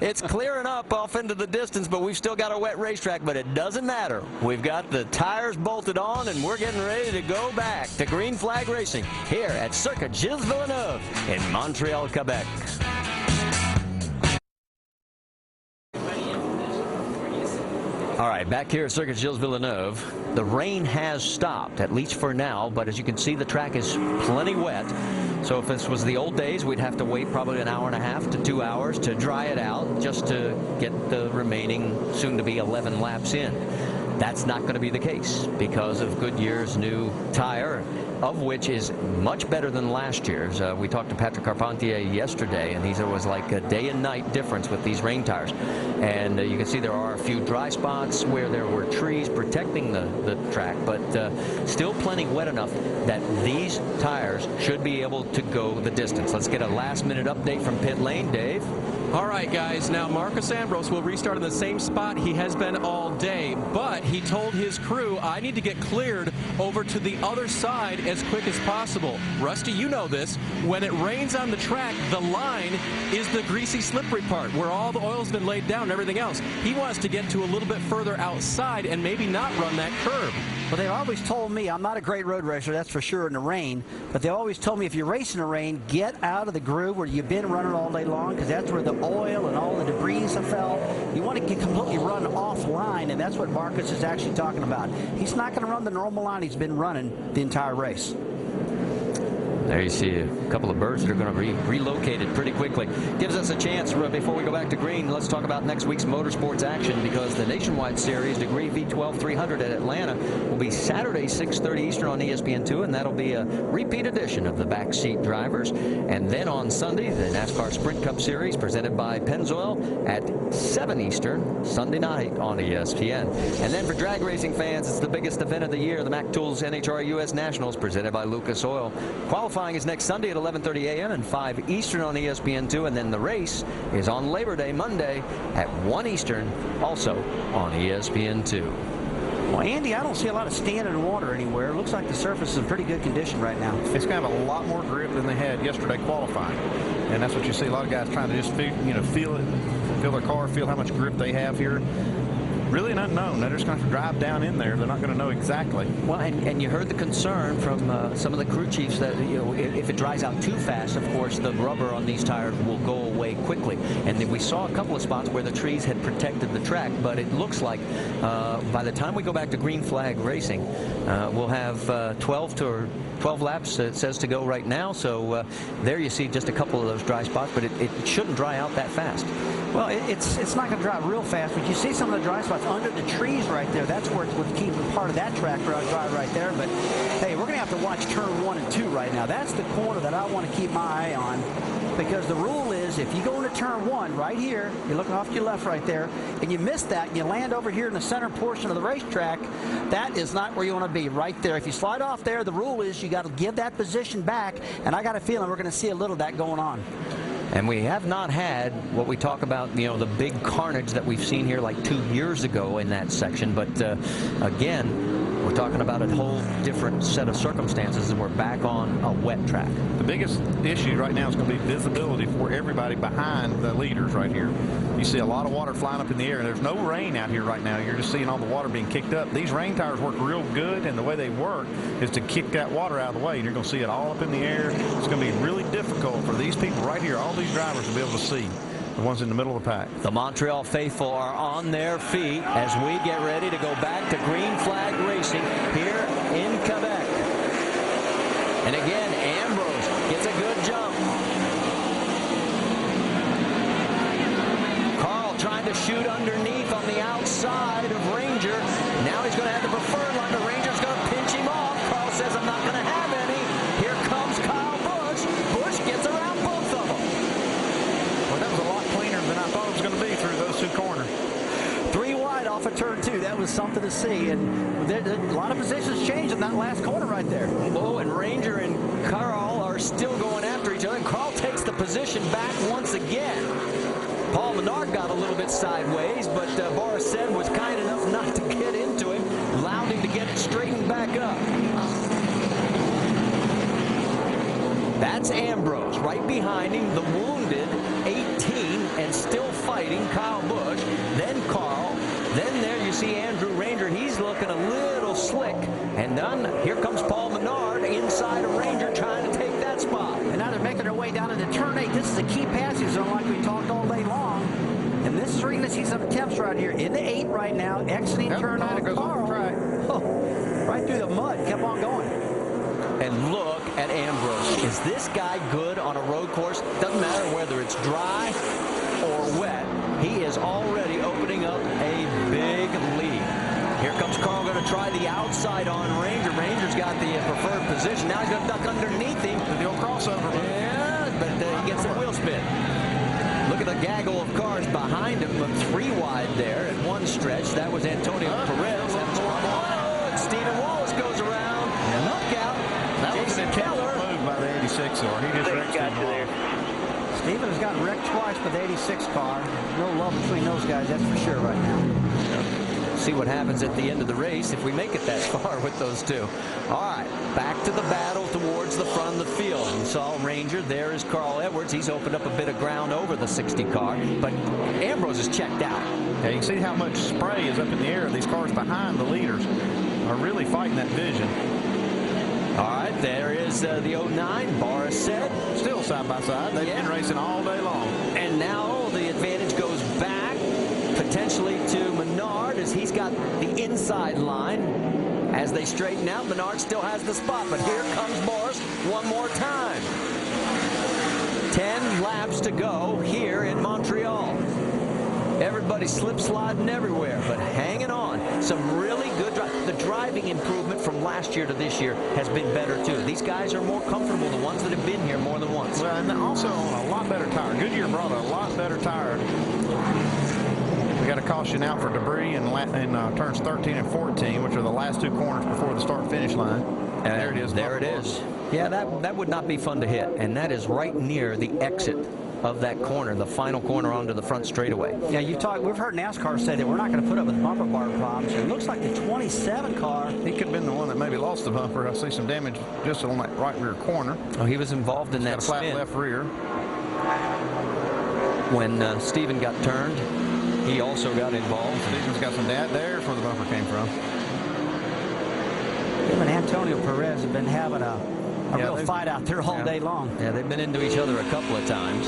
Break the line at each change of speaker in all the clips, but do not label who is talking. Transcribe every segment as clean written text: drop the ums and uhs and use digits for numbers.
It's clearing up off into the distance, but we've still got a wet racetrack, but it doesn't matter. We've got the tires bolted on, and we're getting ready to go back to green flag racing here at Circuit Gilles Villeneuve in Montreal, Quebec. All right, back here at Circuit Gilles Villeneuve, the rain has stopped, at least for now, but as you can see, the track is plenty wet. So if this was the old days, we'd have to wait probably an hour and a half to 2 hours to dry it out just to get the remaining soon-to-be 11 laps in. That's not going to be the case because of Goodyear's new tire, of which is much better than last year's. We talked to Patrick Carpentier yesterday, and he said it was like a day and night difference with these rain tires. And you can see there are a few dry spots where there were trees protecting the track, but still plenty wet enough that these tires should be able to go the distance. Let's get a last-minute update from pit lane. Dave?
All right, guys. Now, Marcus Ambrose will restart in the same spot he has been all day, but he told his crew, I need to get cleared over to the other side as quick as possible. Rusty, you know this. When it rains on the track, the line is the greasy, slippery part where all the oil's been laid down and everything else. He wants to get to a little bit further outside and maybe not run that curve.
Well, they've always told me, I'm not a great road racer, that's for sure, in the rain, but they always told me if you're racing in the rain, get out of the groove where you've been running all day long, because that's where the oil and all the debris have fell. You want to get completely run offline, and that's what Marcus is actually talking about. He's not going to run the normal line he's been running the entire race.
There you see a couple of birds that are going to be relocated pretty quickly. Gives us a chance, before we go back to green, let's talk about next week's motorsports action, because the Nationwide Series Degree V12 300 at Atlanta will be Saturday, 6:30 Eastern on ESPN2, and that'll be a repeat edition of the backseat drivers. And then on Sunday, the NASCAR Sprint Cup Series presented by Pennzoil at 7 Eastern, Sunday night on ESPN. And then for drag racing fans, it's the biggest event of the year, the Mac Tools NHRA US Nationals presented by Lucas Oil. Qualifying is next Sunday at 11:30 a.m. and 5 Eastern on ESPN2, and then the race is on Labor Day Monday at 1 Eastern, also on ESPN2.
Well, Andy, I don't see a lot of standing water anywhere. It looks like the surface is in pretty good condition right now.
It's going to have a lot more grip than they had yesterday qualifying, and that's what you see a lot of guys trying to just feel it, feel their car, feel how much grip they have here. Really an unknown. They're just going to have to drive down in there. They're not going to know exactly.
Well, and you heard the concern from some of the crew chiefs that if it dries out too fast, of course, the rubber on these tires will go away quickly. And then we saw a couple of spots where the trees had protected the track, but it looks like by the time we go back to green flag racing, we'll have 12 laps, it says, to go right now. So there you see just a couple of those dry spots, but it shouldn't dry out that fast.
Well, it's not going to dry real fast, but you see some of the dry spots under the trees right there. That's where it's keeping part of that track dry right there. But, hey, we're going to have to watch turn 1 and 2 right now. That's the corner that I want to keep my eye on, because the rule is if you go into turn 1 right here, you're looking off to your left right there, and you miss that and you land over here in the center portion of the racetrack, that is not where you want to be, right there. If you slide off there, the rule is you got to give that position back, and I got a feeling we're going to see a little of that going on.
And we have not had what we talk about, the big carnage that we've seen here like 2 years ago in that section. But again, we're talking about a whole different set of circumstances, and we're back on a wet track.
The biggest issue right now is going to be visibility for everybody behind the leaders right here. You see a lot of water flying up in the air, and there's no rain out here right now. You're just seeing all the water being kicked up. These rain tires work real good, and the way they work is to kick that water out of the way, and you're going to see it all up in the air. It's going to be really difficult for these people right here, all these drivers, to be able to see the ones in the middle of the pack.
The Montreal faithful are on their feet as we get ready to go back to green flag racing here in Quebec. And again, Ambrose gets a good jump. Carl trying to shoot underneath on the outside of Ranger. Now he's going to have the preferred line. The Ranger's going to pinch him off. Carl says, I'm not going to have any. Here comes Kyle Busch. Busch gets around both of them.
Well, that was a lot cleaner than I thought it was going to be through those two corners.
3 wide off of turn 2. That was something to see. And a lot of positions changed in that last corner right there.
Oh, and Ranger and Carl are still going after each other. And Carl takes the position back once again. Paul Menard got a little bit sideways, but Boris Said was kind enough not to get into him, allowed him to get it straightened back up. That's Ambrose. Right behind him, the wounded 18, and still fighting Kyle Busch, then Carl, then there you see Andrew Ranger. He's looking a little slick, and then here comes Paul Menard inside of Ranger trying to take that spot.
And now they're making their way down into turn 8. This is a key passing zone like we talked all day long. And this is where you're going to see some attempts right here. Into 8 right now, exiting turn 9.
Goes off the track.
Oh, right through the mud. Kept on going.
And look at Ambrose. Is this guy good on a road course? Doesn't matter whether it's dry or wet. He is already opening up a big lead. Here comes Carl, going to try the outside on Ranger. Ranger's got the preferred position. Now he's going to duck underneath him.
The old crossover.
Yeah, but he gets a wheel spin. Look at the gaggle of cars behind him. 3 wide there at one stretch. That was Antonio Perez. And Steven Wallace goes around. Look out.
That was an Keller move by the 86 car. He just wrecked
got you there. Steven has gotten wrecked twice by the 86 car. No love between those guys, that's for sure right now.
See what happens at the end of the race if we make it that far with those two. All right, back to the battle towards the front of the field. You saw Ranger. There is Carl Edwards. He's opened up a bit of ground over the 60 car, but Ambrose is checked out.
Yeah, you can see how much spray is up in the air. These cars behind the leaders are really fighting that vision.
All right, there is the 09 Boris said.
Still side by side. They've been racing all day long.
And now the advantage goes back potentially to Menard as he's got the inside line. As they straighten out, Menard still has the spot, but here comes Boris one more time. 10 laps to go here in Montreal. Everybody slip-sliding everywhere, but hanging on. Some really good the driving improvement from last year to this year has been better, too. These guys are more comfortable, the ones that have been here more than once.
Well, and also on a lot better tire. Goodyear brought a lot better tire. We got a caution out for debris in turns 13 and 14, which are the last 2 corners before the start-finish line. And there it is.
There it is. Yeah, that would not be fun to hit, and that is right near the exit of that corner, the final corner onto the front straightaway.
Yeah, we've heard NASCAR say that we're not going to put up with bumper bar problems. It looks like the 27 car.
He could have been the one that maybe lost the bumper. I see some damage just on that right rear corner.
Oh, he was involved in that
flat
spin.
left rear.
When Steven got turned, he also got involved.
Steven's got some there's where the bumper came from.
Him and Antonio Perez have been having a real fight out there all day long.
Yeah, they've been into each other a couple of times.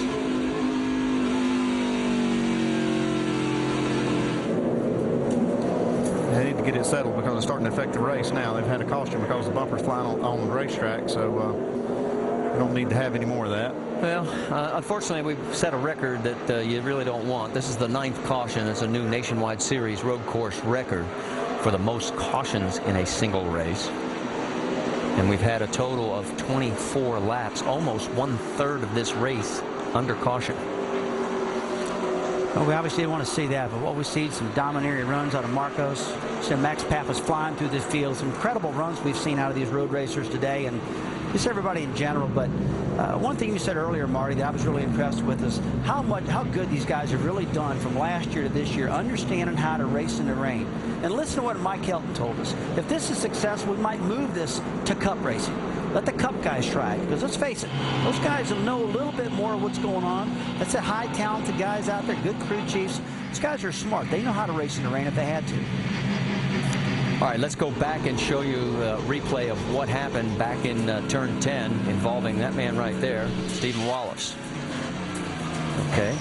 They need to get it settled because it's starting to affect the race now. They've had a caution because the bumper's flying on the racetrack, so we don't need to have any more of that.
Well, unfortunately, we've set a record that you really don't want. This is the 9th caution. It's a new Nationwide Series road course record for the most cautions in a single race. And we've had a total of 24 laps, almost 1/3 of this race under caution.
Well, we obviously didn't want to see that, but what we see, some domineering runs out of Marcos. So Max Pappas flying through this field. Some incredible runs we've seen out of these road racers today, and just everybody in general. But one thing you said earlier, Marty, that I was really impressed with is how good these guys have really done from last year to this year, understanding how to race in the rain. And listen to what Mike Helton told us. If this is successful, we might move this to Cup racing. Let the Cup guys try it. Because let's face it, those guys will know a little bit more of what's going on. That's the high talented guys out there, good crew chiefs. These guys are smart. They know how to race in the rain if they had to.
All right, let's go back and show you a replay of what happened back in turn 10 involving that man right there, Steven Wallace. Okay.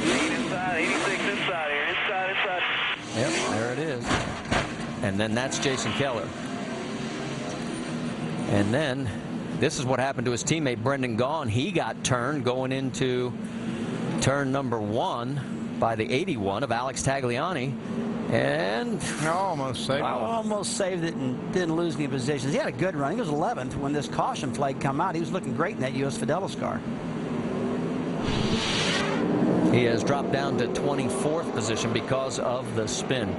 Inside, 86 inside here. Inside.
Yep, there it is. And then that's Jason Keller. And then this is what happened to his teammate Brendan Gaughan. He got turned going into turn number 1 by the 81 of Alex Tagliani. And
almost saved it.
Almost saved it and didn't lose any positions. He had a good run. He was 11th when this caution flag come out. He was looking great in that U.S. Fidelis car.
He has dropped down to 24th position because of the spin.